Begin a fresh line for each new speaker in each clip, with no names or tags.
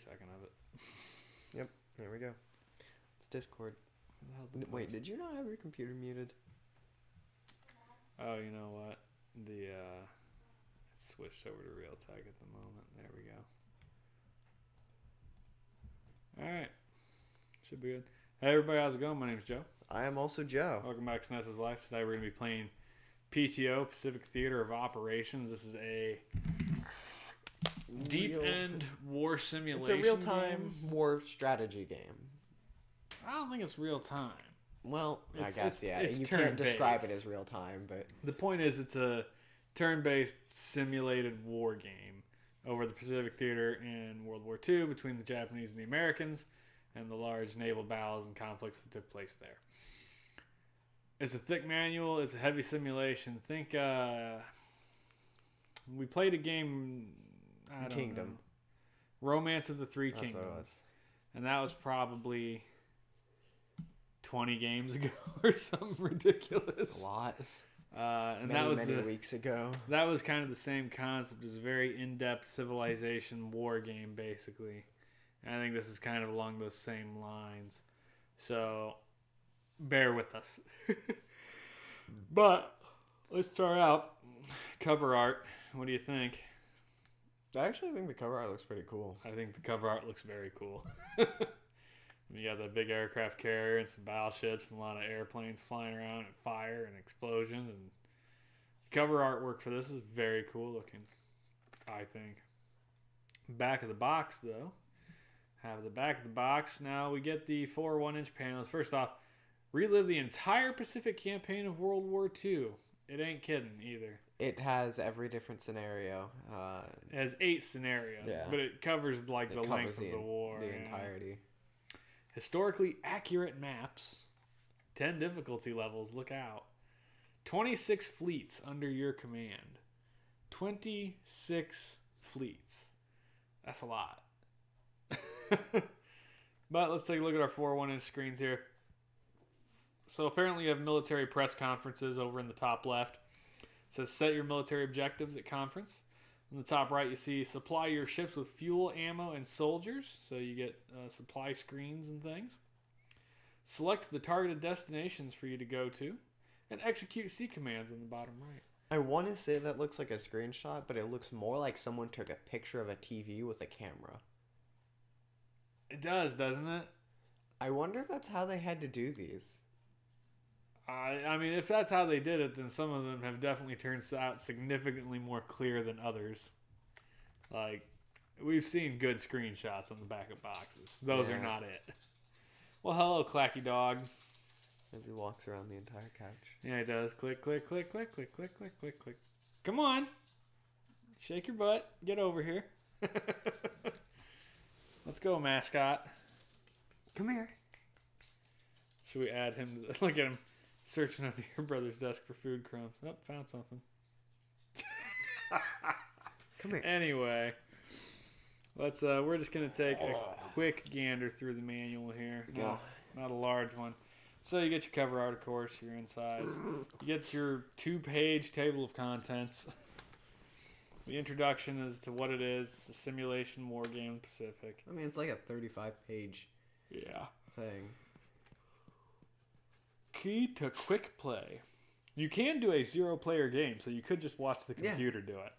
second of it.
Yep, there we go. It's Discord. Wait, did you not have your computer muted?
Oh, you know what? It's switched over to Realtek at the moment. There we go. All right. Should be good. Hey, everybody. How's it going? My name's Joe.
I am also Joe.
Welcome back to SNES's Life. Today we're going to be playing P.T.O, Pacific Theater of Operations. This is a deep-end war simulation.
It's a real-time war strategy game.
I don't think it's real-time.
Well, I guess, yeah.
It's
you can't describe it as real-time, but...
The point is it's a turn-based simulated war game over the Pacific Theater in World War II between the Japanese and the Americans and the large naval battles and conflicts that took place there. It's a thick manual. It's a heavy simulation. Think we played a game... I don't know. Romance of the Three Kingdoms. That's what it was. And that was probably 20 games ago or something ridiculous.
A lot.
And
many,
that was
many weeks ago.
That was kind of the same concept. It was a very in-depth civilization war game, basically. And I think this is kind of along those same lines. So, bear with us. But, let's start out. Cover art. What do you think?
I actually think the cover art looks pretty cool.
I think the cover art looks very cool. You got that big aircraft carrier and some battleships and a lot of airplanes flying around and fire and explosions. And the cover artwork for this is very cool looking, I think. Back of the box, though. Have the back of the box. Now we get the 4 1-inch panels. First off, relive the entire Pacific campaign of World War II. It ain't kidding either.
It has every different scenario.
It has 8 scenarios, but it covers the length of the war.
The entirety.
Historically accurate maps. 10 difficulty levels. Look out. 26 fleets under your command. 26 fleets. That's a lot. But let's take a look at our 4 1-inch screens here. So apparently you have military press conferences over in the top left. It says set your military objectives at conference. In the top right you see supply your ships with fuel, ammo, and soldiers. So you get supply screens and things. Select the targeted destinations for you to go to. And execute C commands on the bottom right.
I want to say that looks like a screenshot, but it looks more like someone took a picture of a TV with a camera.
It does, doesn't it?
I wonder if that's how they had to do these.
I mean, if that's how they did it, then some of them have definitely turned out significantly more clear than others. Like, we've seen good screenshots on the back of boxes. Those are not it. Well, hello, Clacky Dog.
As he walks around the entire couch.
Yeah, he does. Click, click, click, click, click, click, click, click, click. Come on. Shake your butt. Get over here. Let's go, mascot.
Come here.
Should we add him to look at him searching under your brother's desk for food crumbs. Oh, found something.
Come here.
Anyway, let's we're just gonna take a quick gander through the manual here.
No,
not a large one. So you get your cover art, of course, your insides. You get your 2-page table of contents. The introduction as to what it is, a simulation war game Pacific.
I mean, it's like a 35-page thing.
Key to quick play. You can do a 0-player game, so you could just watch the computer do it.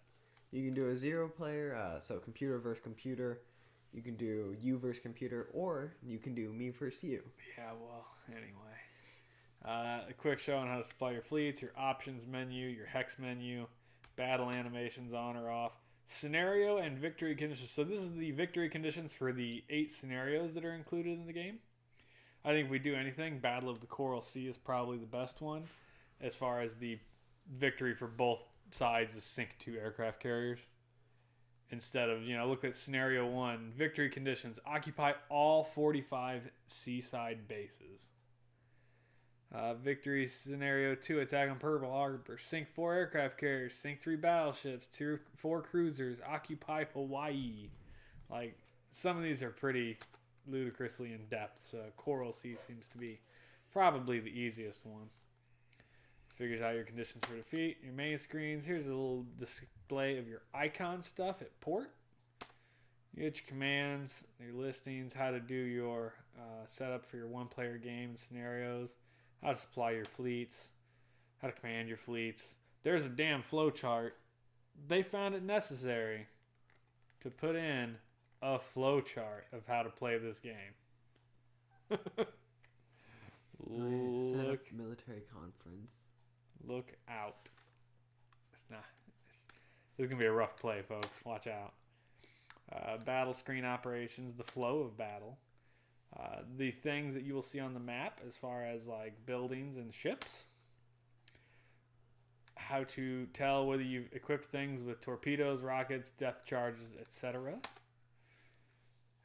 You can do a 0-player, so computer versus computer. You can do you versus computer, or you can do me versus you.
Yeah, well, anyway. A quick show on how to supply your fleets, your options menu, your hex menu, battle animations on or off, scenario and victory conditions. So this is the victory conditions for the 8 scenarios that are included in the game. I think if we do anything, Battle of the Coral Sea is probably the best one. As far as the victory for both sides is sink 2 aircraft carriers. Instead of, look at scenario 1. Victory conditions. Occupy all 45 seaside bases. Victory scenario 2. Attack on Pearl Harbor. Sink 4 aircraft carriers. Sink 3 battleships. 4 cruisers. Occupy Hawaii. Like, some of these are pretty ludicrously in depth. So Coral Sea seems to be probably the easiest one. Figures out your conditions for defeat. Your main screens. Here's a little display of your icon stuff at port. You get your commands, your listings, how to do your setup for your one-player game and scenarios, how to supply your fleets, how to command your fleets. There's a damn flow chart. They found it necessary to put in a flow chart of how to play this game.
Set up military conference.
Look out. It's not. This is going to be a rough play, folks. Watch out. Battle screen operations, the flow of battle. The things that you will see on the map as far as like buildings and ships. How to tell whether you've equipped things with torpedoes, rockets, depth charges, etc.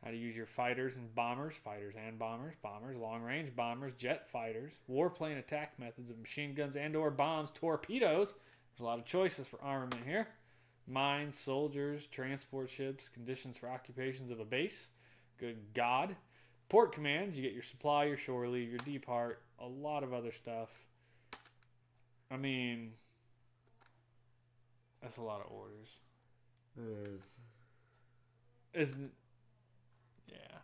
How to use your fighters and bombers, bombers, long-range bombers, jet fighters, warplane attack methods of machine guns and or bombs, torpedoes. There's a lot of choices for armament here. Mines, soldiers, transport ships, conditions for occupations of a base. Good God. Port commands, you get your supply, your shore leave, your depart, a lot of other stuff. I mean, that's a lot of orders.
It is.
Isn't... Yeah.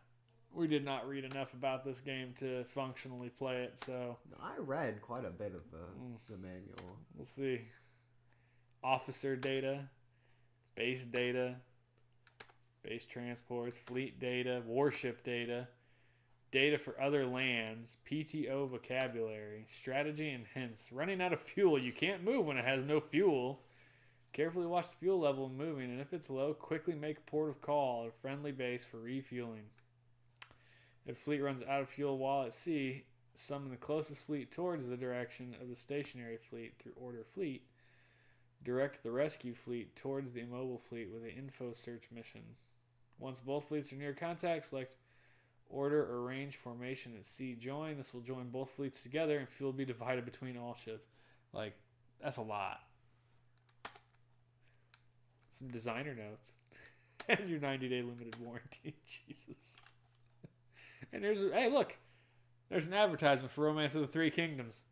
We did not read enough about this game to functionally play it, so...
I read quite a bit of the manual.
We'll see. Officer data, base transports, fleet data, warship data, data for other lands, P.T.O vocabulary, strategy and hints. Running out of fuel. You can't move when it has no fuel. Carefully watch the fuel level when moving, and if it's low, quickly make a port of call at a friendly base for refueling. If fleet runs out of fuel while at sea, summon the closest fleet towards the direction of the stationary fleet through order fleet. Direct the rescue fleet towards the immobile fleet with an info search mission. Once both fleets are near contact, select order or range formation at sea join. This will join both fleets together and fuel will be divided between all ships. Like, that's a lot. Some designer notes. And your 90-day limited warranty. Jesus. And hey, look. There's an advertisement for Romance of the Three Kingdoms.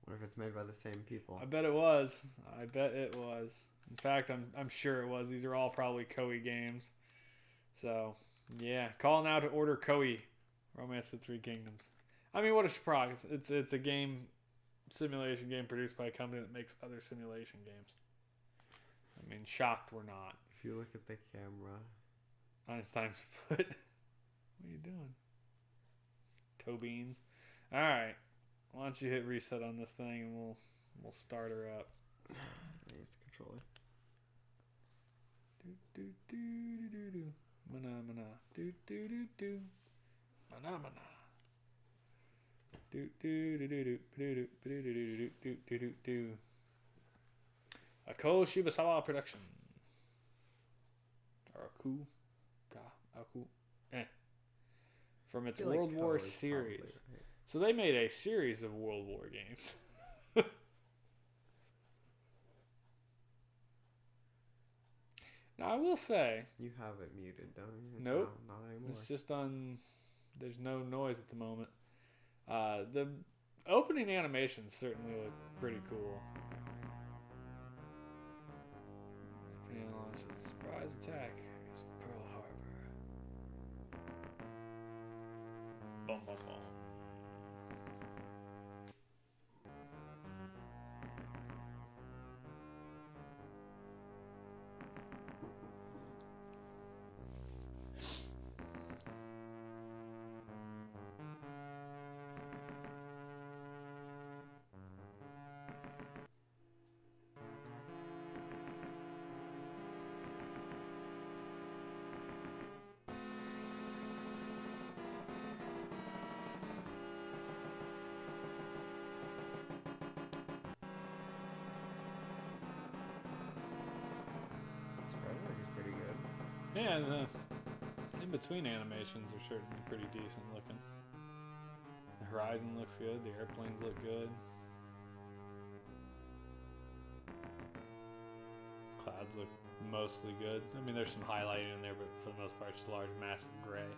Wonder if it's made by the same people.
I bet it was. In fact, I'm sure it was. These are all probably Koei games. So, yeah. Call now to order Koei. Romance of the Three Kingdoms. I mean, what a surprise. It's a simulation game produced by a company that makes other simulation games. I mean, shocked we're not.
If you look at the camera.
Einstein's foot. What are you doing? Toe beans. All right. Why don't you hit reset on this thing and we'll start her up.
I use the controller.
Do do do do do do. Mana mana. Do do do do. Mana mana. Do do do do do do do do do do do do do. A Ko Shibasawa production. Or Aku. From its World War series. Right. So they made a series of World War games. Now I will say.
You have it muted, don't you?
Nope.
No, not anymore.
It's just on. There's no noise at the moment. The opening animations certainly look pretty cool. And launches a surprise attack. It's Pearl Harbor. Boom, boom, boom. Yeah, the in-between animations are certainly pretty decent looking. The horizon looks good, the airplanes look good. Clouds look mostly good. I mean, there's some highlighting in there, but for the most part, it's large, massive gray.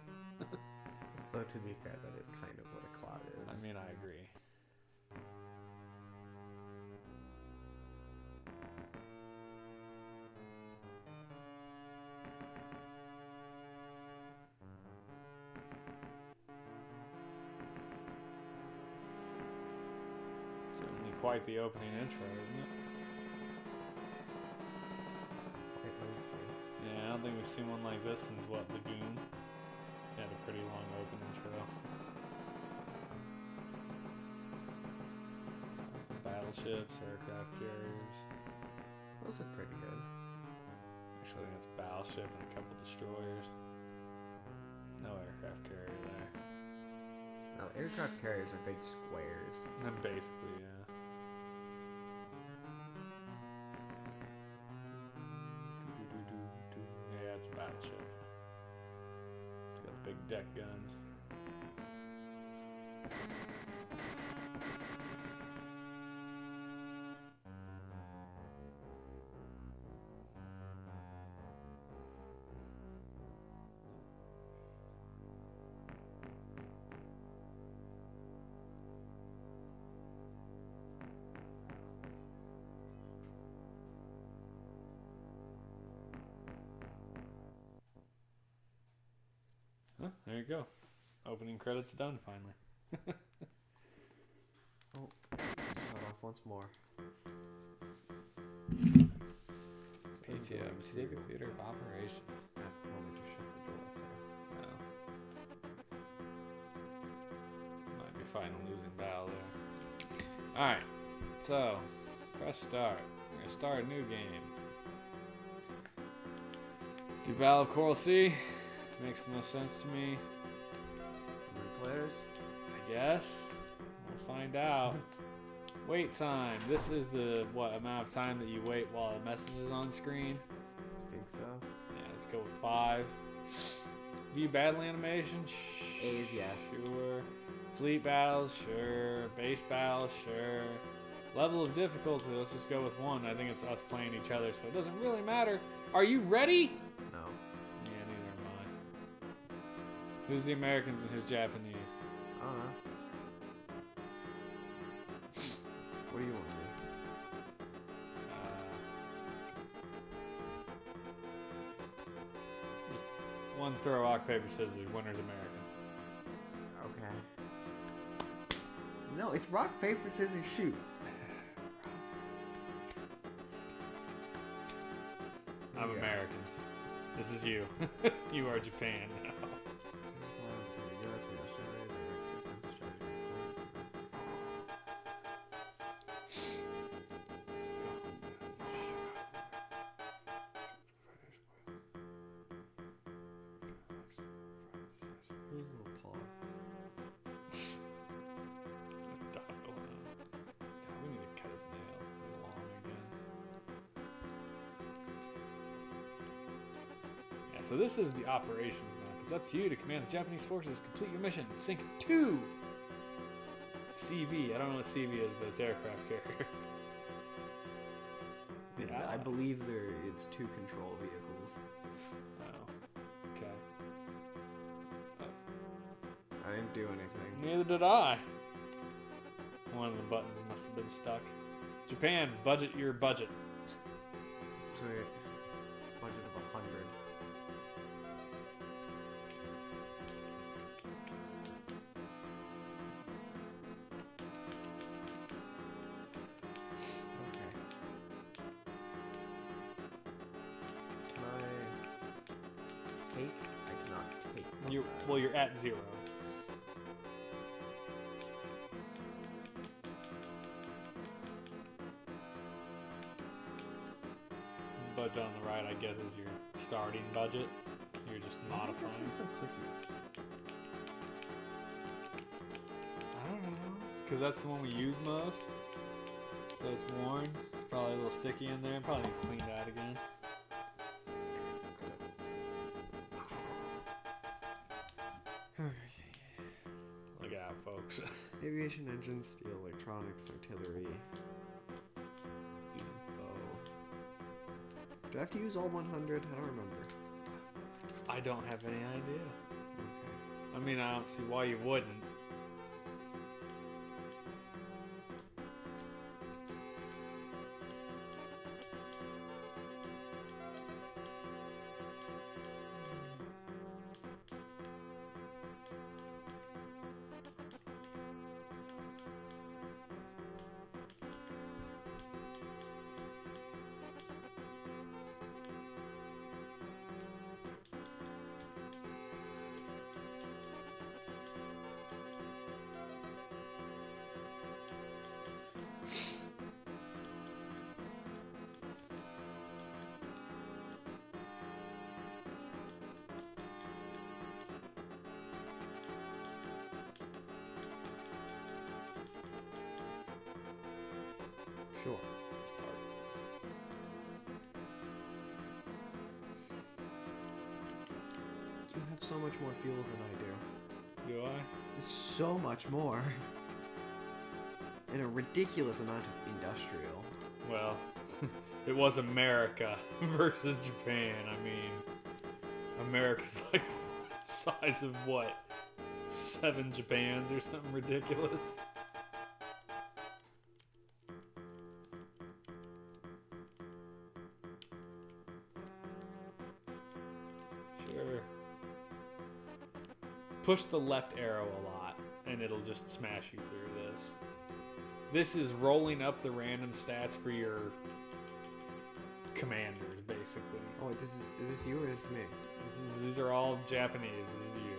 So to be fair, that is kind of what a cloud is.
I mean, I agree. quite the opening intro, isn't it? Yeah, I don't think we've seen one like this since what, Lagoon? It had a pretty long open intro. Battleships, aircraft carriers.
Those look pretty good.
Actually, I think it's battleship and a couple destroyers. No aircraft carrier there.
Now, aircraft carriers are big squares.
And basically, yeah. Yeah, it's a battleship. It's got the big deck guns. Huh, there you go. Opening credits done finally.
Oh, shut off once more.
P.T.O. Pacific Theater of Operations.
That's the moment to shut the door up there.
No. Might be fighting a losing battle there. Alright, so press start. We're gonna start a new game. Do Battle of Coral Sea. Makes the most sense to me.
New players?
I guess. We'll find out. Wait time. This is the amount of time that you wait while the message is on screen.
I think so.
Yeah, let's go with 5. View battle animation.
A is yes.
Sure. Fleet battles. Sure. Base battles. Sure. Level of difficulty. Let's just go with 1. I think it's us playing each other, so it doesn't really matter. Are you ready?
No.
Yeah, neither am I. Who's the Americans and who's Japanese?
I don't know. What do you want to do?
Just one throw, rock, paper, scissors. Winners Americans.
Okay. No, it's rock, paper, scissors, shoot.
I'm
Yeah.
Americans. This is you. You are Japan now.
Who's little paw?
We need to cut his nails. They're long again. Yeah, so this is the operations map. It's up to you to command the Japanese forces. Complete your mission. Sink 2 CV. I don't know what CV is, but it's aircraft carrier.
Yeah, I believe it's 2 control vehicles.
Oh, okay.
I didn't do anything.
Neither did I. One of the buttons must have been stuck. Japan, budget your budget.
Sweet. Budget of 100. Okay. Can I take? I cannot take. From that.
Well, you're at 0. Budget on the right, I guess, is your starting budget. You're just modifying.
So clicky.
I don't know. Because that's the one we use most. So it's worn. It's probably a little sticky in there. Probably needs cleaned out again. Look out, folks.
Aviation engines, steel electronics, artillery, info. Do I have to use all 100? I don't remember.
I don't have any idea.
Okay.
I mean, I don't see why you wouldn't.
have so much more fuels than I do.
Do I?
There's so much more. And a ridiculous amount of industrial.
Well, it was America versus Japan. I mean, America's like the size of what? 7 Japans or something ridiculous. Sure. Push the left arrow a lot, and it'll just smash you through this. This is rolling up the random stats for your commanders, basically.
Oh, wait, is this you or is this me?
These are all Japanese. This is you.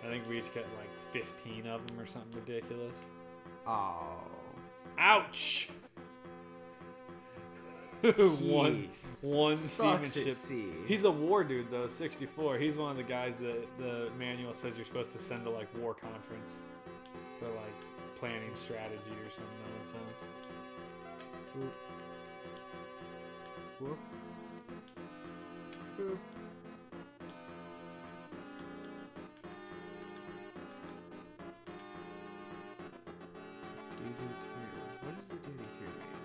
I think we each get like 15 of them or something ridiculous.
Oh.
Ouch! one
sucks
seamanship.
at sea.
He's a war dude though, 64. He's one of the guys that the manual says you're supposed to send to like war conference for like planning strategy or some nonsense.
Boop. Boop. Boop. Duty tier. What does the duty tier mean?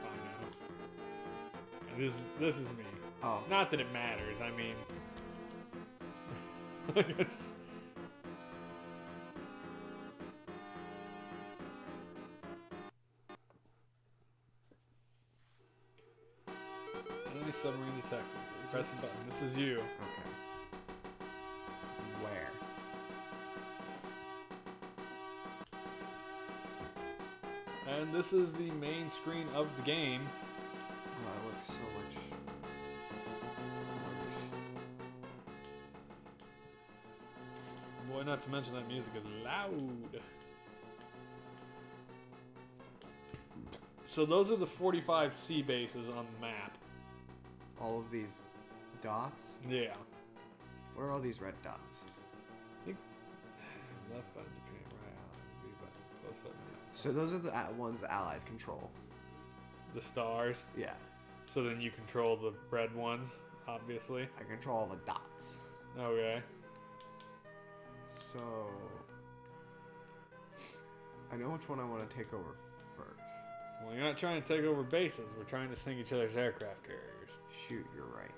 I know. This is me.
Oh.
Not that it matters. I mean, it's. Enemy submarine detected. Press the button. This is you.
Okay. Where?
And this is the main screen of the game.
Oh, it looks so much worse.
Boy, not to mention that music is loud. So those are the 45 sea bases on the map.
All of these dots?
Yeah.
What are all these red dots?
I think left button Japan, right out, B button, close up.
So those are the ones the Allies control.
The stars.
Yeah.
So then you control the red ones, obviously.
I control all the dots.
Okay.
So I know which one I want to take over first.
Well, you're not trying to take over bases. We're trying to sink each other's aircraft carriers.
Shoot, you're right.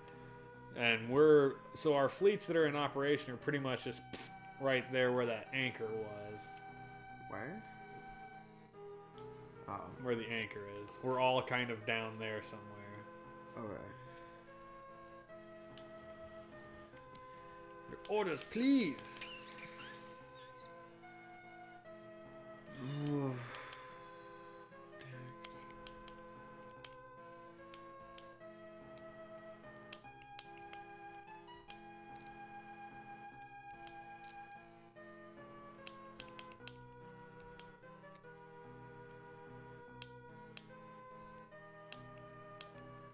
And so our fleets that are in operation are pretty much just right there where that anchor was.
Where? Oh.
Where the anchor is. We're all kind of down there somewhere.
Okay.
Your orders, please.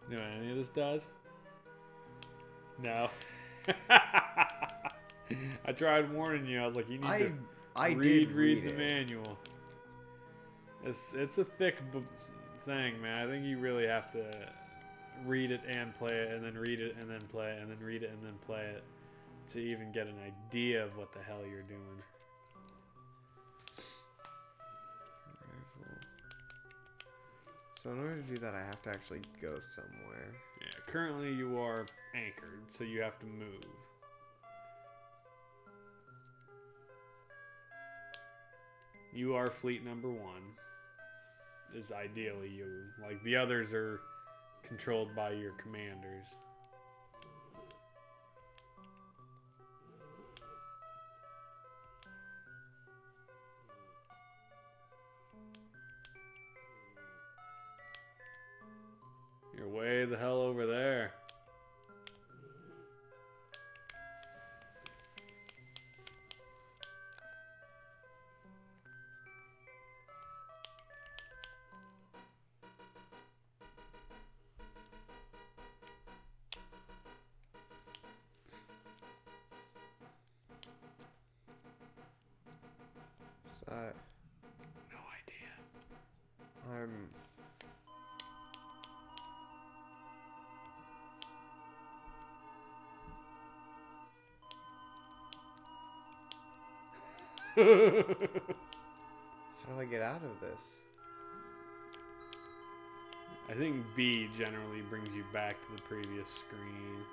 You know what any of this does? No. I tried warning you. I was like, you need to read the manual. It's a thick thing, man. I think you really have to read it and play it, and then read it and then play it, and then read it and then play it to even get an idea of what the hell you're doing.
So in order to do that, I have to actually go somewhere.
Yeah, currently you are anchored, so you have to move. You are fleet number 1. Is ideally you. Like, the others are controlled by your commanders. You're way the hell over there. No idea.
How do I get out of this?
I think B generally brings you back to the previous screen.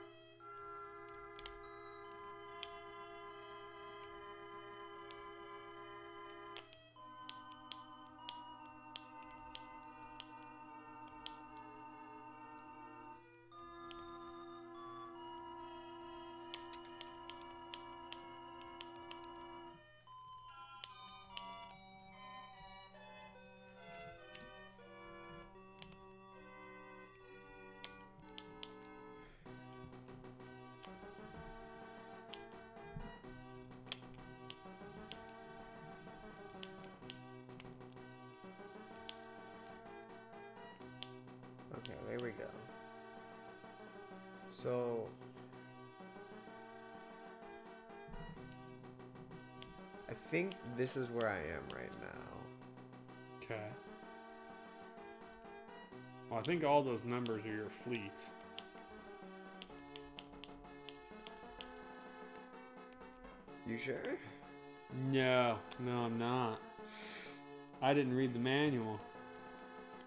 Okay, there we go. So I think this is where I am right now.
Okay. Well, I think all those numbers are your fleets.
You sure?
No, I'm not. I didn't read the manual.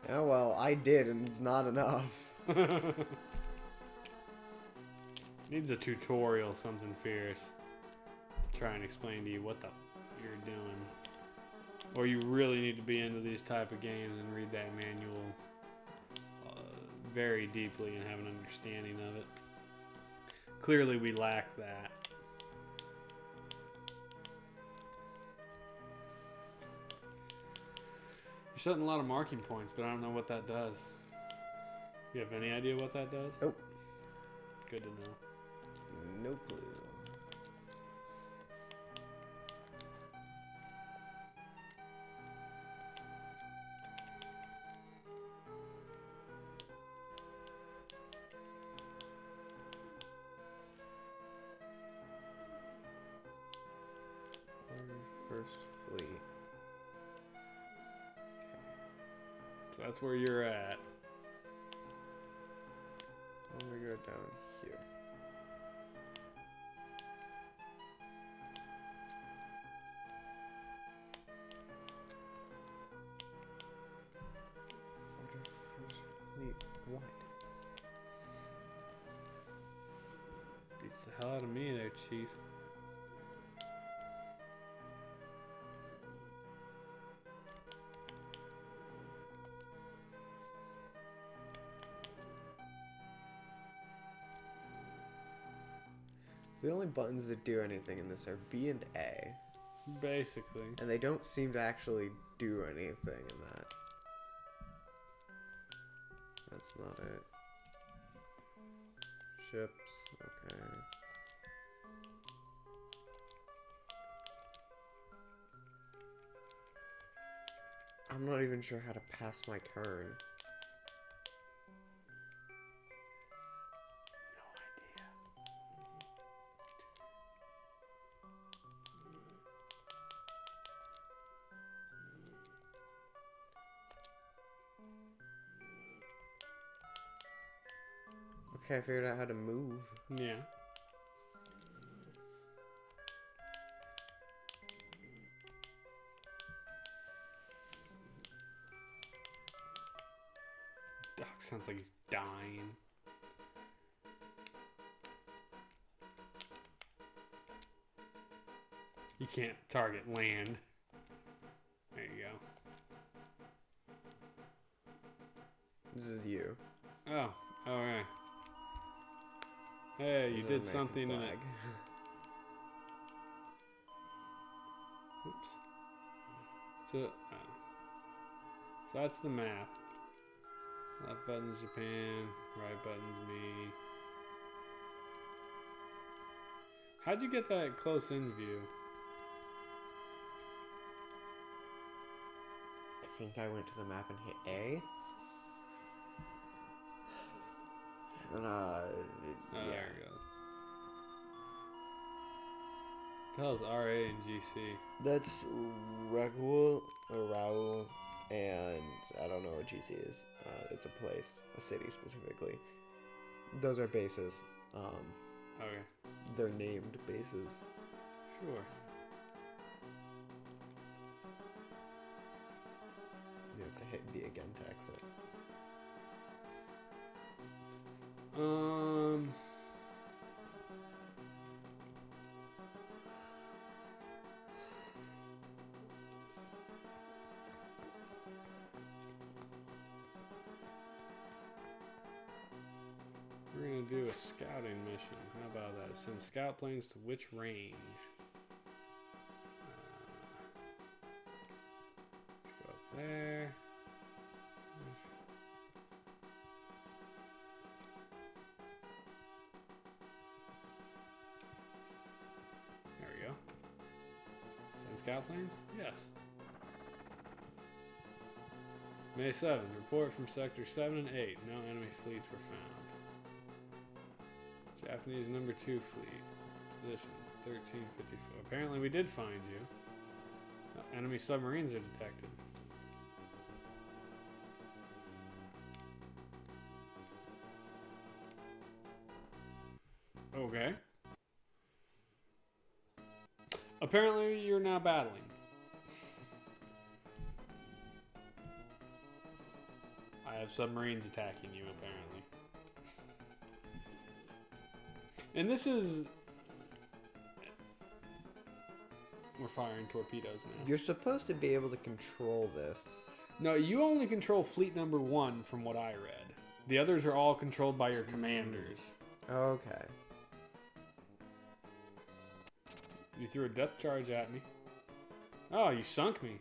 Yeah, well, I did, and it's not enough.
Needs a tutorial, something fierce. Try and explain to you what the you're doing. Or you really need to be into these type of games and read that manual very deeply and have an understanding of it. Clearly we lack that. You're setting a lot of marking points, but I don't know what that does. You have any idea what that does?
Nope.
Good to know.
No clue. First fleet.
So that's where you're at.
I'm gonna go down here. Order first fleet. What?
Beats the hell out of me there, Chief.
The only buttons that do anything in this are B and A.
Basically.
And they don't seem to actually do anything in that. That's not it. Ships, okay. I'm not even sure how to pass my turn. Okay, I figured out how to move.
Yeah. Doc sounds like he's dying. You can't target land. There you go.
This is you.
Oh, alright. Hey, you
There's
did
an
something in
American
it.
flag.
Oops. So that's the map. Left button's Japan, right button's me. How'd you get that close-in view?
I think I went to the map and hit A. And
Oh,
yeah.
there it goes. What the hell is RA and GC?
That's Raul, and I don't know what GC is. It's a place, a city specifically. Those are bases.
Okay.
They're named bases.
Sure.
hit B again to exit.
We're gonna do a scouting mission. How about that? Send scout planes to which range? Let's go up there. There we go. Send scout planes? Yes. May 7th. Report from Sector 7 and 8. No enemy fleets were found. Japanese number 2 fleet. Position 1354. Apparently we did find you. Oh, enemy submarines are detected. Okay. Apparently you're now battling. I have submarines attacking you, apparently. And this is... We're firing torpedoes now.
You're supposed to be able to control this.
No, you only control fleet number 1 from what I read. The others are all controlled by your commanders.
Okay.
You threw a depth charge at me. Oh, you sunk me.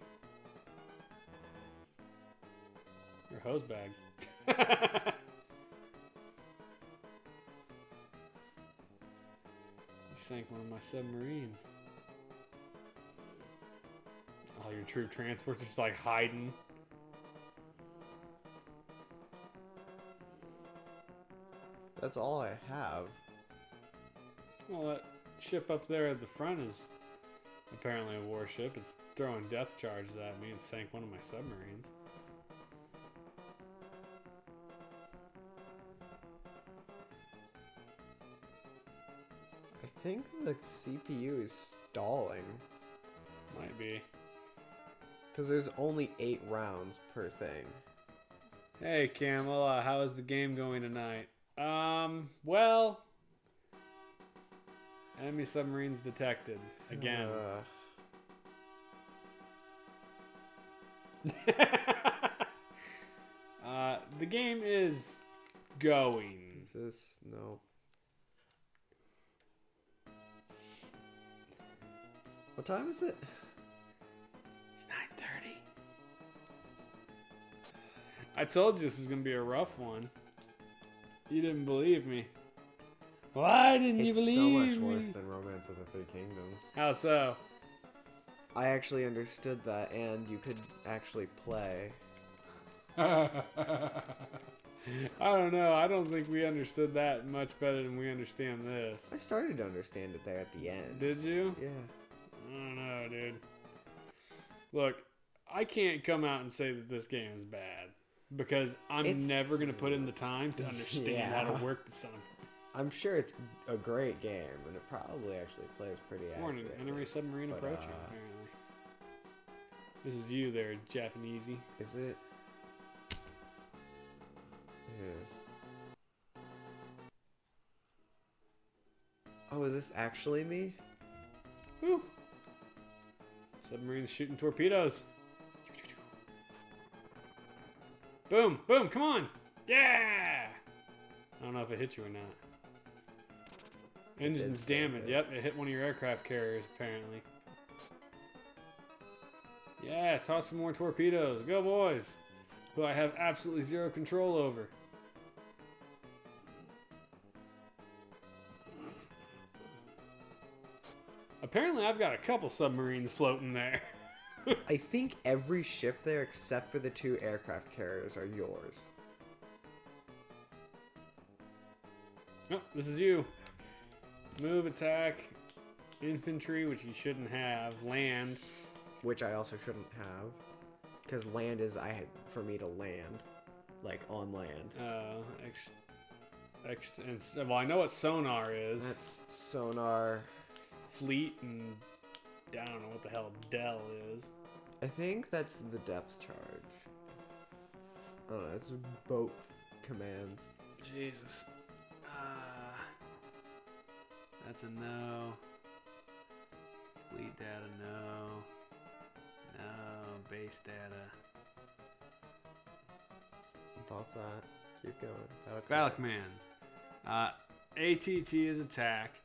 You're a hose bag. You sank one of my submarines. Oh, your troop transports are just like hiding.
That's all I have.
Well, that ship up there at the front is apparently a warship. It's throwing depth charges at me and sank one of my submarines.
I think the CPU is stalling.
Might be.
Because there's only 8 rounds per thing.
Hey, Camel, how is the game going tonight? Well... Enemy submarines detected. Again. The game is going.
Is this? No. What time is it?
It's 9:30. I told you this was gonna be a rough one. You didn't believe me. Why didn't you believe me?
It's so much worse than Romance of the Three Kingdoms.
How so?
I actually understood that, and you could actually play.
I don't know. I don't think we understood that much better than we understand this.
I started to understand it there at the end.
Did you?
Yeah.
I don't know, dude. Look, I can't come out and say that this game is bad because I'm never going to put in the time to understand how to work the son.
I'm sure it's a great game, and it probably actually plays pretty
Warning,
accurately.
enemy submarine approaching, apparently. This is you there, Japanesey.
Is it? It is. Oh, is this actually me?
Woo! Submarine's shooting torpedoes. Boom! Boom! Come on! Yeah! I don't know if it hit you or not. Engine's damaged. Yep, it hit one of your aircraft carriers, apparently. Yeah, toss some more torpedoes. Go, boys! Who I have absolutely zero control over. Apparently, I've got a couple submarines floating there.
I think every ship there except for the 2 aircraft carriers are yours.
Oh, this is you. Move, attack, infantry, which you shouldn't have, land.
Which I also shouldn't have. Because land is for me to land. Like, on land.
Well, I know what sonar is.
That's sonar.
Fleet and I don't know what the hell Dell is.
I think that's the depth charge. don't know. It's boat commands.
Jesus. That's a no. Fleet data, no. No. Base data.
Above that. Keep going.
Battle command. ATT is attack.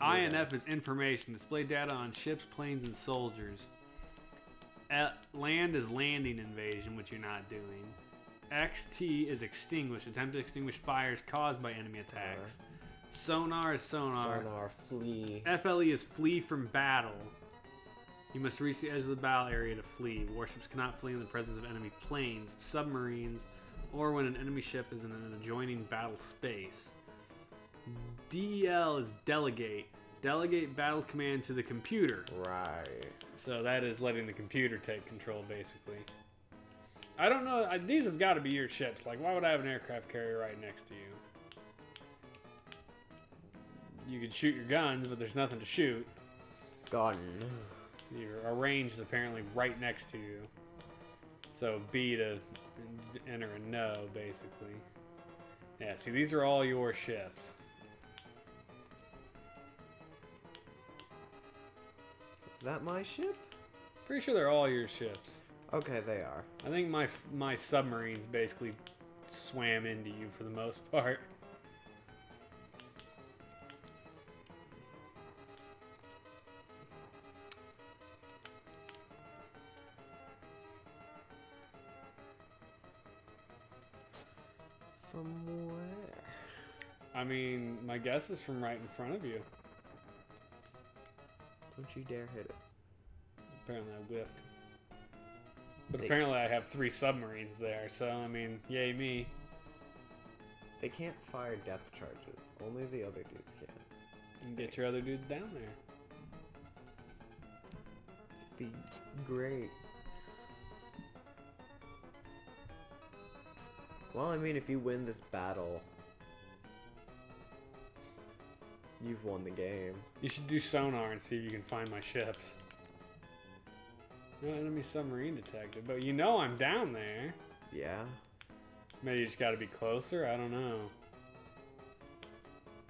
INF is information. Display data on ships, planes, and soldiers. Land is landing invasion, which you're not doing. XT is extinguish. Attempt to extinguish fires caused by enemy attacks. Sonar is sonar.
Sonar, flee.
FLE is flee from battle. You must reach the edge of the battle area to flee. Warships cannot flee in the presence of enemy planes, submarines, or when an enemy ship is in an adjoining battle space. DEL is delegate. Delegate battle command to the computer.
Right.
So that is letting the computer take control, basically. I don't know. These have got to be your ships. Like, why would I have an aircraft carrier right next to you? You could shoot your guns, but there's nothing to shoot.
Gun.
Your range is apparently right next to you. So B to enter a no, basically. Yeah, see, these are all your ships.
Is that my ship?
Pretty sure they're all your ships.
Okay, they are.
I think my submarines basically swam into you for the most part.
From where?
I mean, my guess is from right in front of you.
Don't you dare hit it.
Apparently I whiffed. But apparently I have 3 submarines there, so I mean, yay me.
They can't fire depth charges. Only the other dudes can.
And get your other dudes down there.
It'd be great. Well, I mean, if you win this battle, you've won the game.
You should do sonar and see if you can find my ships. No enemy submarine detected, but you know I'm down there.
Yeah.
Maybe you just gotta be closer? I don't know.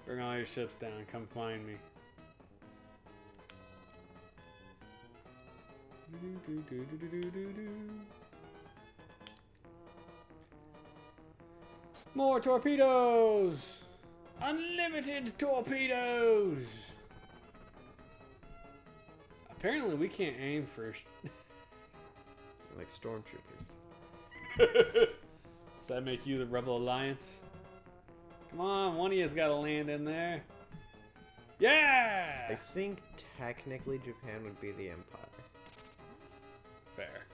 Bring all your ships down, come find me. More torpedoes! Unlimited torpedoes! Apparently we can't aim for...
Like stormtroopers.
Does that make you the Rebel Alliance? Come on, one of you's got to land in there. Yeah!
I think technically Japan would be the Empire.
Fair.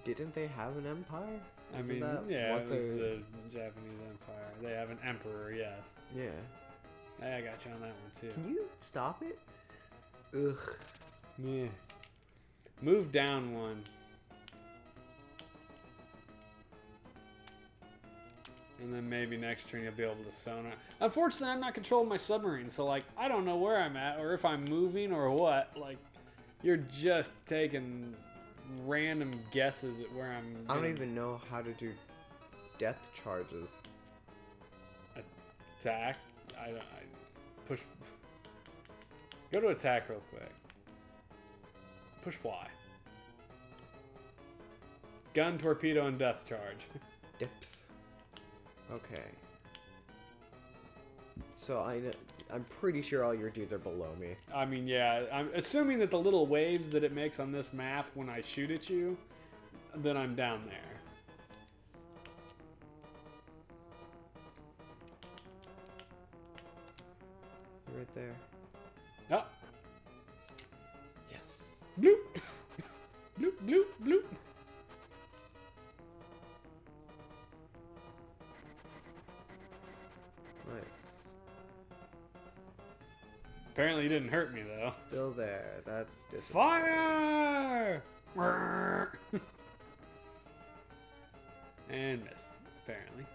Didn't they have an empire?
I mean, yeah, it was the Japanese Empire. They have an emperor, yes.
Yeah.
I got you on that one, too.
Can you stop it? Ugh.
Yeah. Move down one. And then maybe next turn you'll be able to sonar. Unfortunately, I'm not controlling my submarine, so, like, I don't know where I'm at or if I'm moving or what. Like, you're just taking random guesses at where I'm...
I don't even know how to do depth charges.
Attack? I push... Go to attack real quick. Push Y. Gun, torpedo, and depth charge.
Depth. Okay. So I'm pretty sure all your dudes are below me.
I mean, yeah, I'm assuming that the little waves that it makes on this map when I shoot at you, then I'm down there.
You're right there.
Oh.
Yes.
Bloop. Bloop, bloop, bloop.
Nice.
Apparently you didn't hurt me, though.
Still there. That's disappointing.
Fire! And miss, apparently.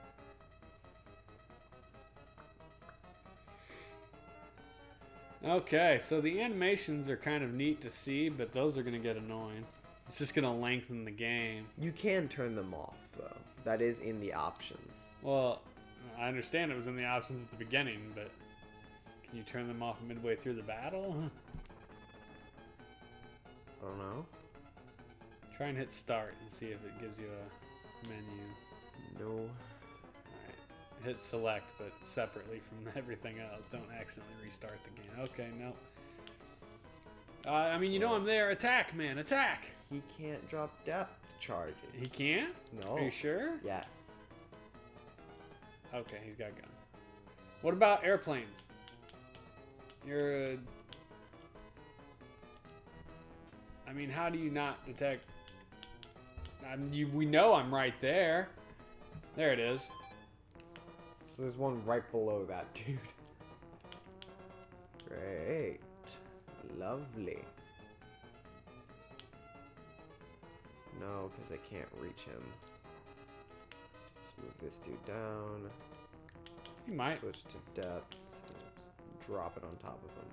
Okay, so the animations are kind of neat to see, but those are going to get annoying. It's just gonna lengthen the game.
You can turn them off, though. That is in the options.
Well, I understand it was in the options at the beginning, but can you turn them off midway through the battle?
I don't know.
Try and hit start and see if it gives you a menu.
No.
Alright. Hit select, but separately from everything else. Don't accidentally restart the game. Okay, no. I mean, you know I'm there. Attack, man. Attack!
He can't drop depth charges.
He can't?
No.
Are you sure?
Yes.
Okay, he's got guns. What about airplanes? You're a... I mean, how do you not detect... we know I'm right there. There it is.
So there's one right below that, dude. Great. Lovely. No, because I can't reach him. Let's move this dude down.
You might.
Switch to depths. And drop it on top of him.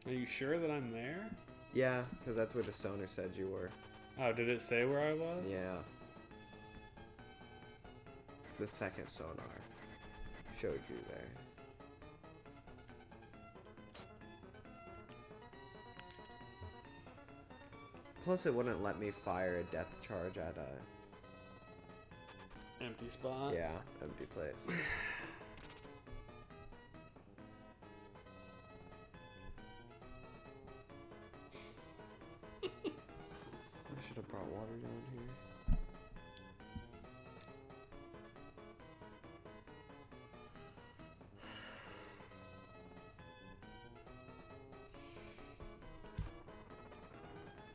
Are you sure that I'm there?
Yeah, because that's where the sonar said you were.
Oh, did it say where I was?
Yeah. The second sonar showed you there. Plus, it wouldn't let me fire a depth charge at a...
Empty spot?
Yeah, empty place. I should have brought water down here.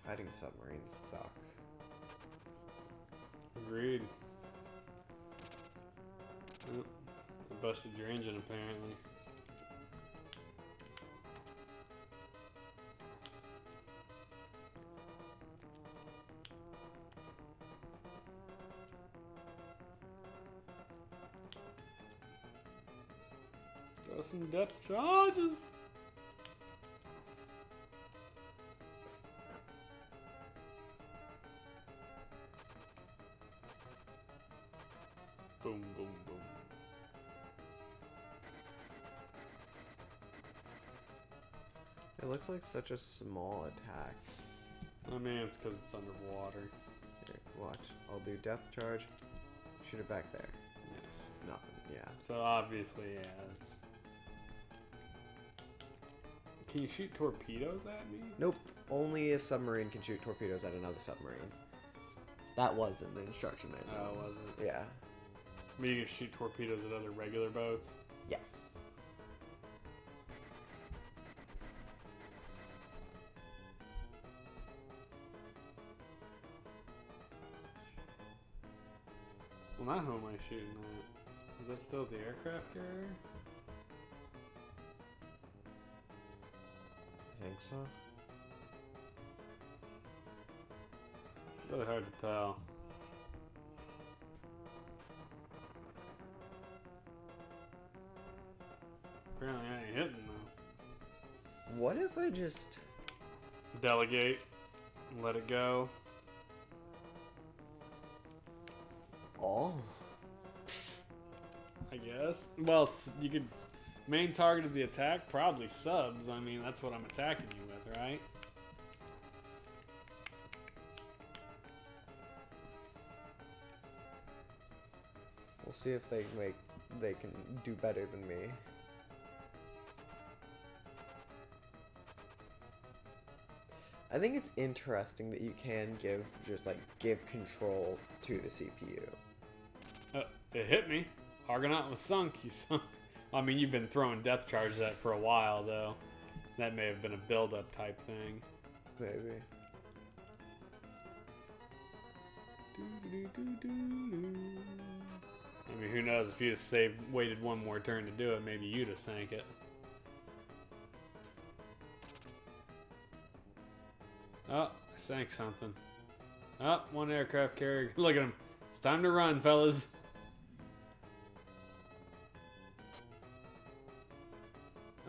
Fighting submarines sucks.
Agreed. Oh, I busted your engine apparently. Throw some depth charges. Boom, boom, boom.
It looks like such a small attack.
I mean, it's because it's underwater.
Here, watch. I'll do depth charge. Shoot it back there.
Yes.
Nothing. Yeah.
So obviously, yeah. It's... Can you shoot torpedoes at me?
Nope. Only a submarine can shoot torpedoes at another submarine. That was in the instruction manual.
Oh, was it?
Yeah.
But you can shoot torpedoes at other regular boats?
Yes.
Well, not who am I shooting at? Is that still the aircraft carrier?
I think so.
It's really hard to tell. Apparently I ain't hitting though.
What if I just...
Delegate. And let it go.
Oh.
I guess. Well, you could... Main target of the attack? Probably subs. I mean, that's what I'm attacking you with, right?
We'll see if they can do better than me. I think it's interesting that you can give control to the CPU.
It hit me. Argonaut was sunk. You sunk. I mean, you've been throwing depth charges at for a while, though. That may have been a build-up type thing.
Maybe.
I mean, who knows? knows, if you just waited one more turn to do it, maybe you'd have sank it. Oh, I sank something. Oh, one aircraft carrier. Look at him. It's time to run, fellas.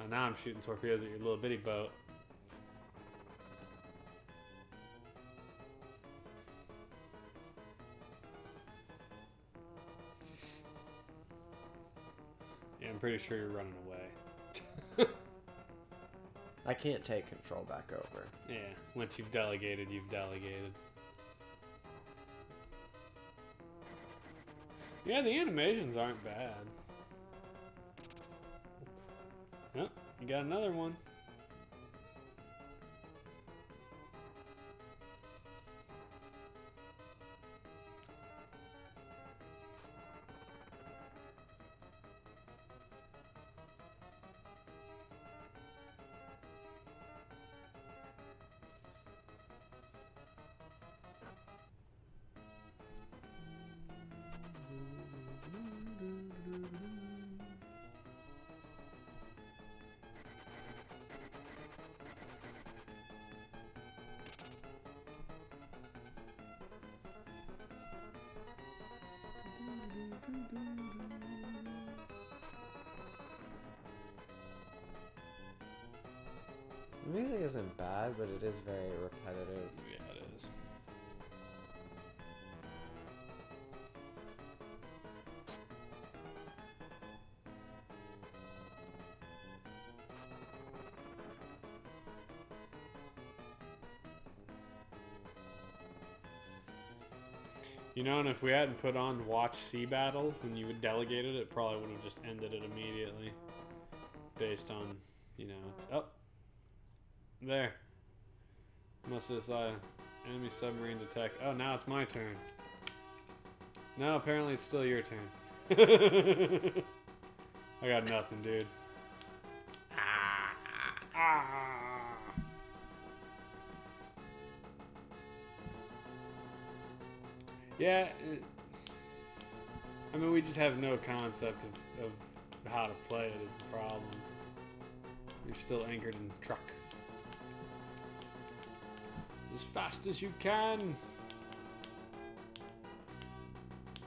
Oh, now I'm shooting torpedoes at your little bitty boat. Yeah, I'm pretty sure you're running away.
I can't take control back over.
Yeah, once you've delegated, you've delegated. Yeah, the animations aren't bad. Yep, you got another one.
The music isn't bad, but it is very repetitive.
Yeah, it is. You know, and if we hadn't put on watch sea battles when you delegated it, probably would have just ended it immediately. Based on, you know, it's up. There. Must have enemy submarines attack. Oh, now it's my turn. No, apparently it's still your turn. I got nothing, dude. Yeah, I mean, we just have no concept of how to play it is the problem. You're still anchored in truck. As fast as you can.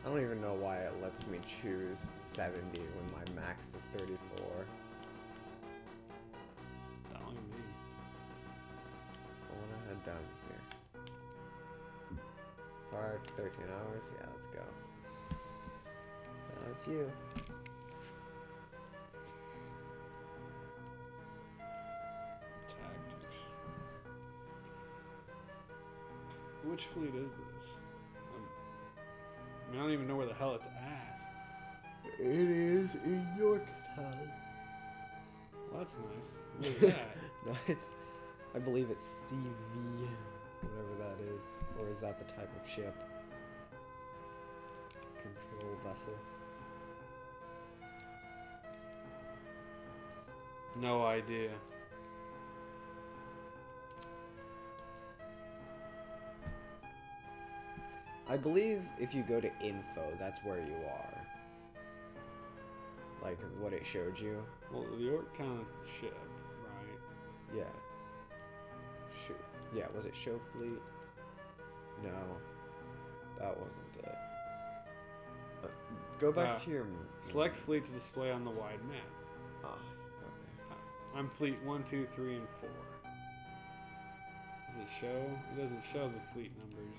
I don't even know why it lets me choose 70 when my max is 34.
That only me.
I want to head down here. 5 to 13 hours? Yeah, let's go. Now it's you.
Tactics. Which fleet is this? I mean, I don't even know where the hell it's at.
It is in Yorktown.
Well, that's nice. Where's that?
No, I believe it's CV, whatever that is. Or is that the type of ship? Control vessel.
No idea.
I believe if you go to info, that's where you are. Like what it showed you.
Well, the Yorktown is the ship, right?
Yeah. Shoot. Yeah, was it show fleet? No. That wasn't it. Go back to your...
Select fleet to display on the wide map.
Ah, okay.
I'm fleet 1, 2, 3, and 4. Does it show? It doesn't show the fleet numbers.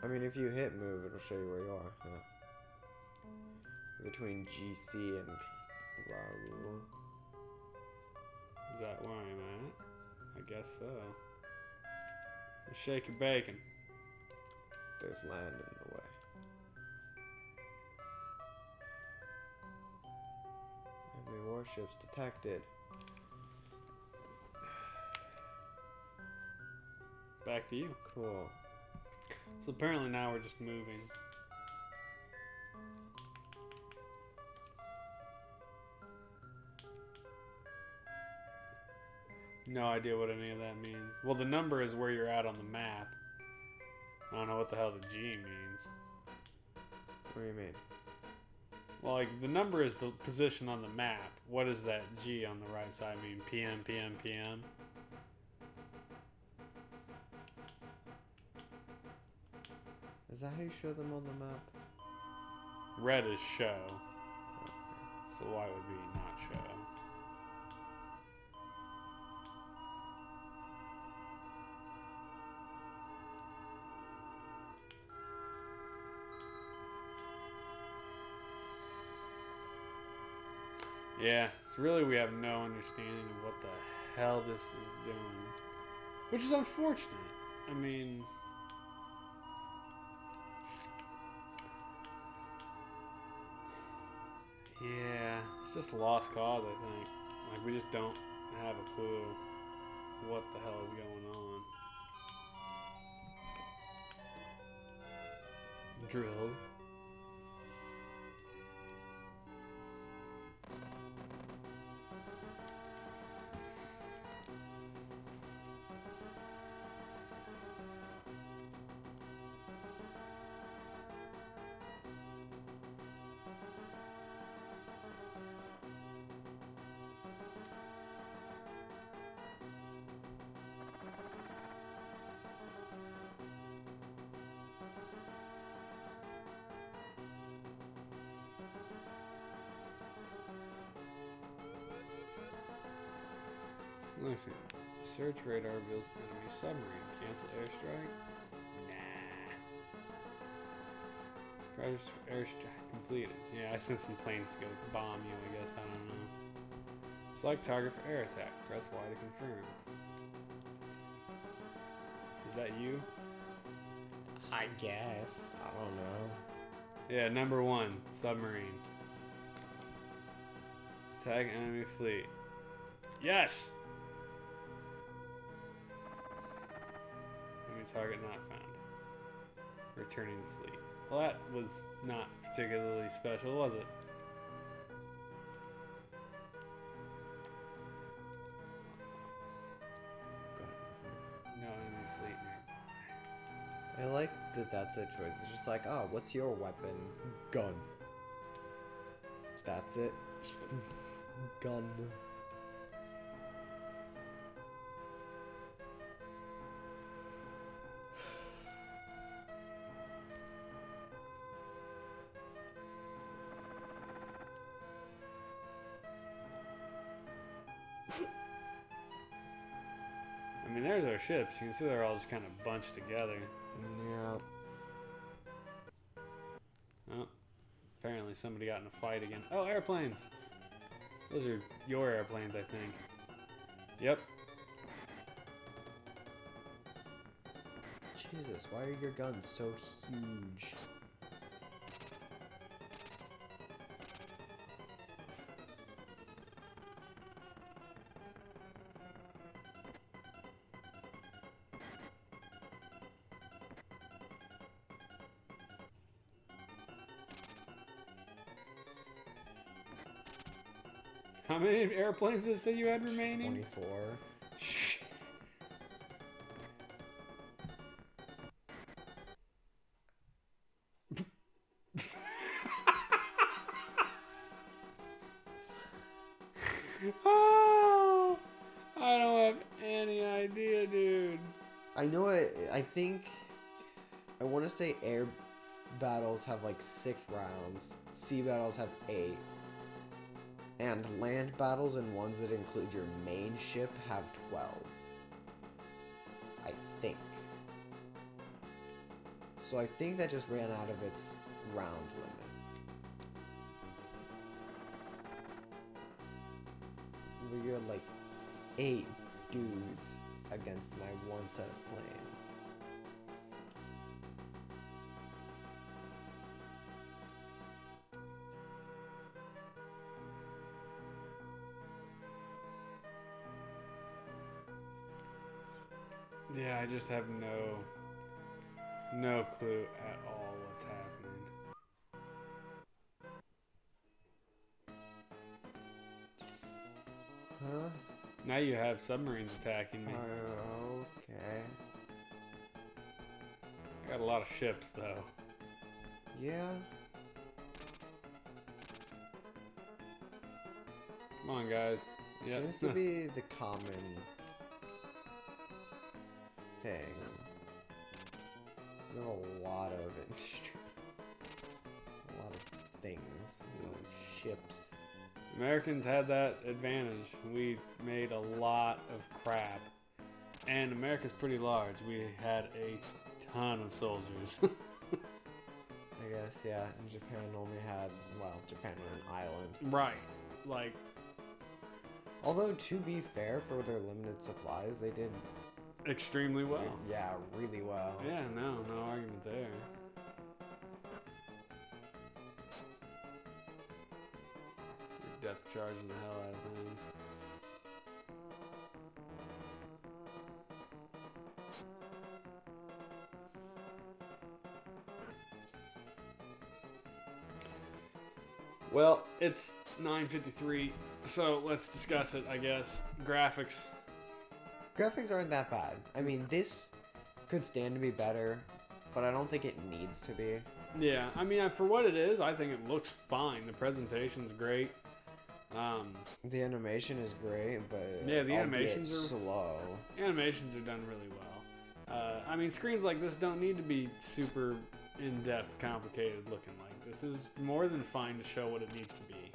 I mean, if you hit move, it'll show you where you are. Huh? Between GC and Raoul.
Is that where I'm at? I guess so. Shake your bacon.
There's land in the way. Enemy warships detected.
Back to you.
Cool.
So apparently now we're just moving. No idea what any of that means. Well, the number is where you're at on the map. I don't know what the hell the G means.
What do you mean?
Well, like, the number is the position on the map. What does that G on the right side mean? PM, PM, PM?
Is that how you show them on the map?
Red is show. So why would be not show? Yeah, it's really we have no understanding of what the hell this is doing. Which is unfortunate. I mean... Yeah, it's just a lost cause, I think. Like, we just don't have a clue what the hell is going on. Drills. Let me see. Search radar reveals enemy submarine. Cancel airstrike? Nah. Press airstrike completed. Yeah, I sent some planes to go bomb you, I guess. I don't know. Select target for air attack. Press Y to confirm. Is that you?
I guess. I don't know.
Yeah, number 1. Submarine. Attack enemy fleet. Yes! Enemy target not found. Returning the fleet. Well, that was not particularly special, was it? No enemy fleet nearby.
I like that that's a choice. It's just like, oh, what's your weapon? Gun. That's it. Gun.
I mean, there's our ships. You can see they're all just kind of bunched together.
Yeah.
Oh, apparently somebody got in a fight again. Oh, airplanes! Those are your airplanes, I think. Yep.
Jesus, why are your guns so huge?
How many airplanes did it say you had remaining?
24.
Shh. Oh, I don't have any idea, dude.
I know it. I think. I want to say air battles have like 6 rounds, sea battles have 8, and land battles and ones that include your main ship have 12. I think. So I think that just ran out of its round limit. We're like 8 dudes against my one set of planes.
Yeah, I just have no clue at all what's happening.
Huh?
Now you have submarines attacking me.
Okay.
I got a lot of ships, though.
Yeah.
Come on, guys. Yep.
Seems to be the common thing. We have a lot of industry. A lot of things. Ships.
Americans had that advantage. We made a lot of crap. And America's pretty large. We had a ton of soldiers.
I guess, yeah. And Japan only had, well, Japan was an island.
Right. Like,
Although, to be fair, for their limited supplies, they did,
extremely well.
yeah, really well.
Yeah, no argument there. You're depth charging the hell out of things. Well, it's 9:53, so let's discuss it, I guess. Graphics.
Graphics aren't that bad. I mean, this could stand to be better, but I don't think it needs to be.
Yeah, I mean, for what it is, I think it looks fine. The presentation's great.
The animation is great, but
Yeah, the
albeit
animations are-
slow.
Animations are done really well. I mean, screens like this don't need to be super in-depth, complicated looking. Like, this is more than fine to show what it needs to be.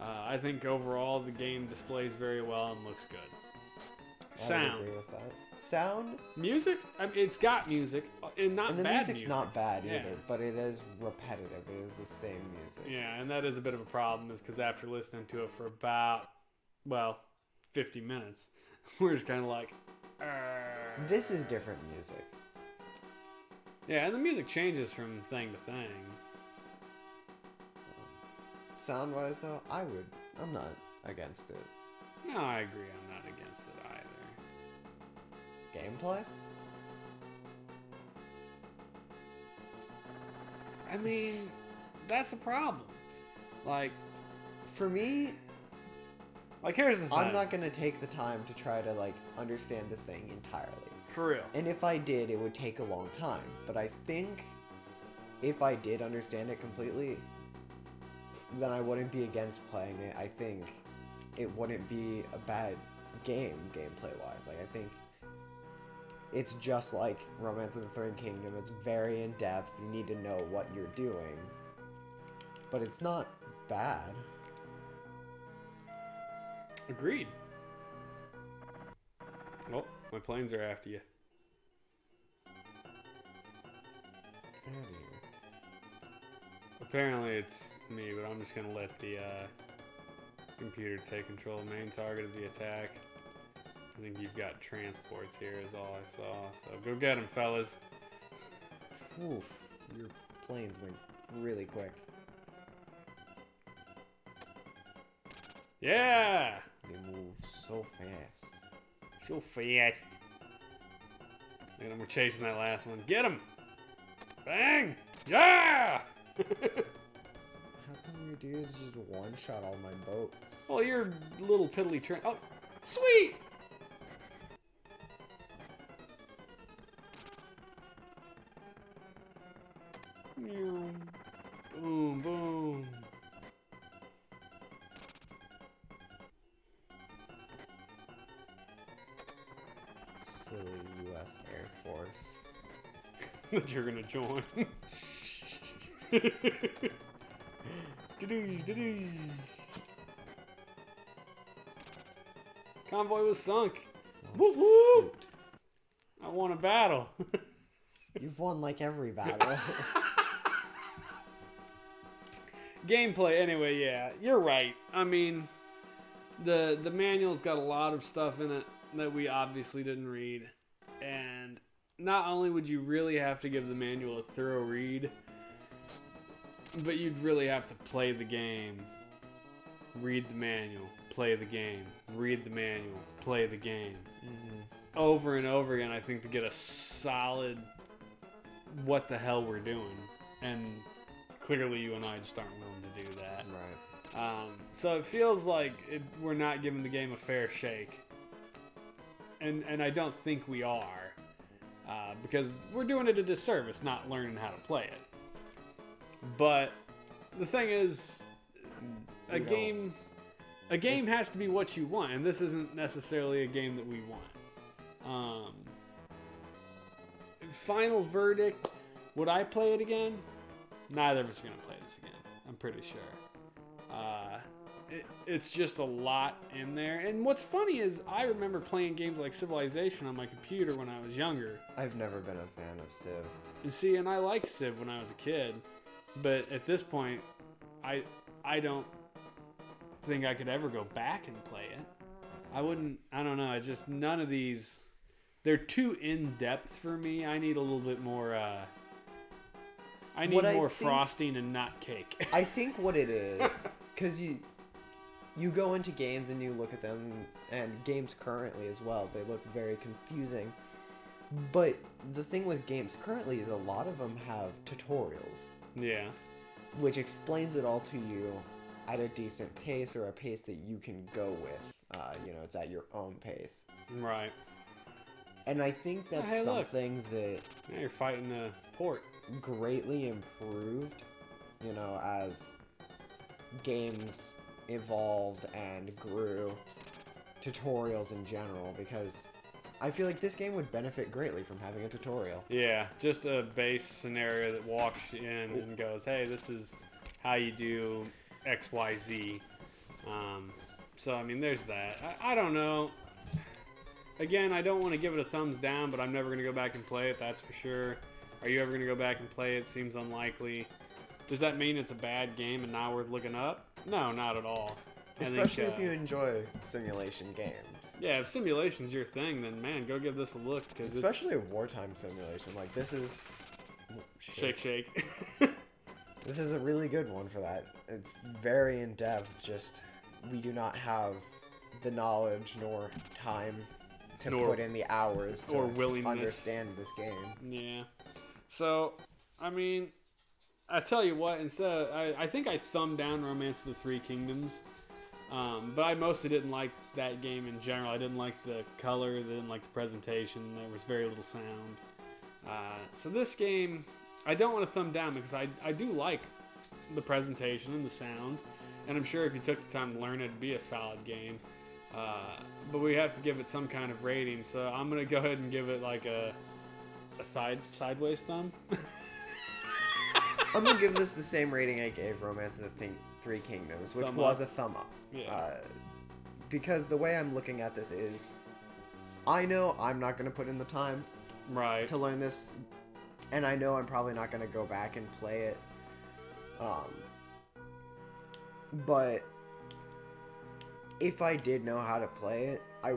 I think overall the game displays very well and looks good.
I would
Sound.
agree with that. Sound,
Music? I mean, it's got music, and not
and the
bad
music's
music.
not bad
Yeah.
either, but it is repetitive. It is the same music.
Yeah, and that is a bit of a problem, is because after listening to it for about, well, 50 minutes, we're just kind of like,
This is different music.
Yeah, and the music changes from thing to thing.
Sound-wise, though, I'm not against it.
No, I agree. I'm not against it either.
Gameplay?
I mean, that's a problem. Like,
For me,
here's the thing.
I'm not gonna take the time to try to understand this thing entirely.
For real.
And if I did, it would take a long time. But I think if I did understand it completely, then I wouldn't be against playing it. I think it wouldn't be a bad game, gameplay-wise. I think it's just like Romance of the Third Kingdom. It's very in-depth. You need to know what you're doing. But it's not bad.
Agreed. Oh, my planes are after you. Apparently it's me, but I'm just going to let the computer take control. Main target is the attack. I think you've got transports here is all I saw. So go get them, fellas.
Oof, your planes went really quick.
Yeah!
They move so fast.
So fast. And we're chasing that last one. Get him! Bang! Yeah!
How come your dudes just one-shot all my boats?
Well, you're little piddly train. Oh, sweet! Boom, boom.
Silly U.S. Air Force.
That you're gonna join. Doo-doo, doo-doo. Convoy was sunk. Woo woo!
Shoot.
I won a battle.
You've won like every battle.
Gameplay, anyway, yeah, you're right. I mean, the manual's got a lot of stuff in it that we obviously didn't read, and not only would you really have to give the manual a thorough read, but you'd really have to play the game, read the manual, play the game, read the manual, play the game, over and over again, I think, to get a solid what the hell we're doing. And clearly you and I just aren't willing to do that.
Right.
So it feels like we're not giving the game a fair shake. And I don't think we are. Because we're doing it a disservice, not learning how to play it. But the thing is, a game has to be what you want, and this isn't necessarily a game that we want. Final verdict, would I play it again? Neither of us are going to play this again, I'm pretty sure. It's just a lot in there. And what's funny is I remember playing games like Civilization on my computer when I was younger.
I've never been a fan of Civ.
You see, and I liked Civ when I was a kid. But at this point, I don't think I could ever go back and play it. I don't know. It's just none of these, they're too in-depth for me. I need a little bit more, I need more frosting and not cake.
I think what it is, because you go into games and you look at them, and games currently as well, they look very confusing. But the thing with games currently is a lot of them have tutorials.
Yeah.
Which explains it all to you at a decent pace, or a pace that you can go with. It's at your own pace.
Right.
And I think that's something that...
Now you're fighting a port.
Greatly improved, as games evolved and grew, tutorials in general, because I feel like this game would benefit greatly from having a tutorial.
Yeah, just a base scenario that walks in and goes, hey, this is how you do X, Y, Z. So, I mean, there's that. I don't know. Again, I don't want to give it a thumbs down, but I'm never going to go back and play it, that's for sure. Are you ever going to go back and play it? Seems unlikely. Does that mean it's a bad game and not worth looking up? No, not at all.
Especially if you enjoy simulation games.
Yeah, if simulation's your thing, then man, go give this a look.
Especially a wartime simulation. Like, this is...
Shake.
This is a really good one for that. It's very in-depth, just we do not have the knowledge nor time to put in the hours to understand this game.
Yeah. So, I mean, I tell you what, instead, I think I thumbed down Romance of the Three Kingdoms, but I mostly didn't like that game in general. I didn't like the color, I didn't like the presentation, there was very little sound. So this game, I don't want to thumb down because I do like the presentation and the sound, and I'm sure if you took the time to learn it, it'd be a solid game. But we have to give it some kind of rating, so I'm going to go ahead and give it like a sideways thumb.
I'm going to give this the same rating I gave Romance of the Three Kingdoms, which was a thumb up.
Yeah.
Because the way I'm looking at this is, I know I'm not going to put in the time to learn this, and I know I'm probably not going to go back and play it. But if I did know how to play it, I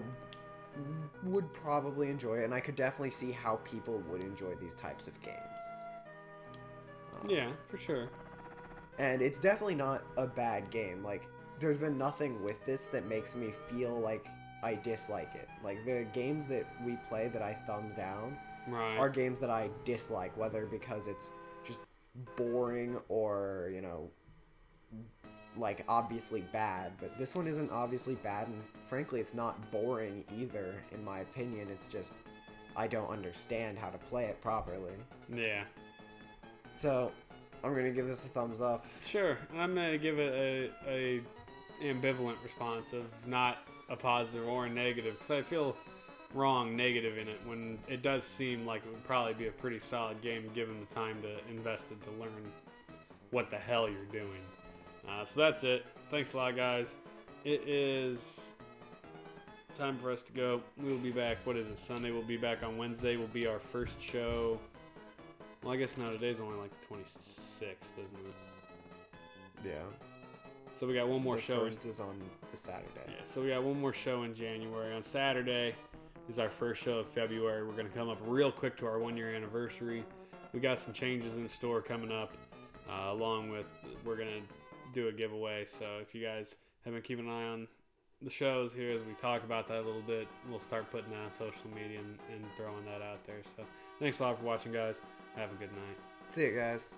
would probably enjoy it, and I could definitely see how people would enjoy these types of games.
Yeah, for sure.
And it's definitely not a bad game. Like, there's been nothing with this that makes me feel like I dislike it. Like, the games that we play that I thumbs down are games that I dislike, whether because it's just boring or, like, obviously bad. But this one isn't obviously bad, and frankly, it's not boring either, in my opinion. It's just, I don't understand how to play it properly.
Yeah.
So, I'm going to give this a thumbs up.
Sure, and I'm going to give it a ambivalent response of not a positive or a negative, because I feel wrong negative in it when it does seem like it would probably be a pretty solid game given the time to invest it to learn what the hell you're doing. So that's it. Thanks a lot, guys. It is time for us to go. We'll be back. What is it? Sunday. We'll be back on Wednesday. Will be our first show. Well, I guess no, today's only like the 26th, isn't it?
Yeah.
So we got one more show.
The first is on the Saturday.
Yeah, so we got one more show in January. On Saturday is our first show of February. We're going to come up real quick to our 1-year anniversary. We got some changes in store coming up, along with we're going to do a giveaway. So if you guys have been keeping an eye on the shows here as we talk about that a little bit, we'll start putting that on social media and throwing that out there. So thanks a lot for watching, guys. Have a good night.
See you guys.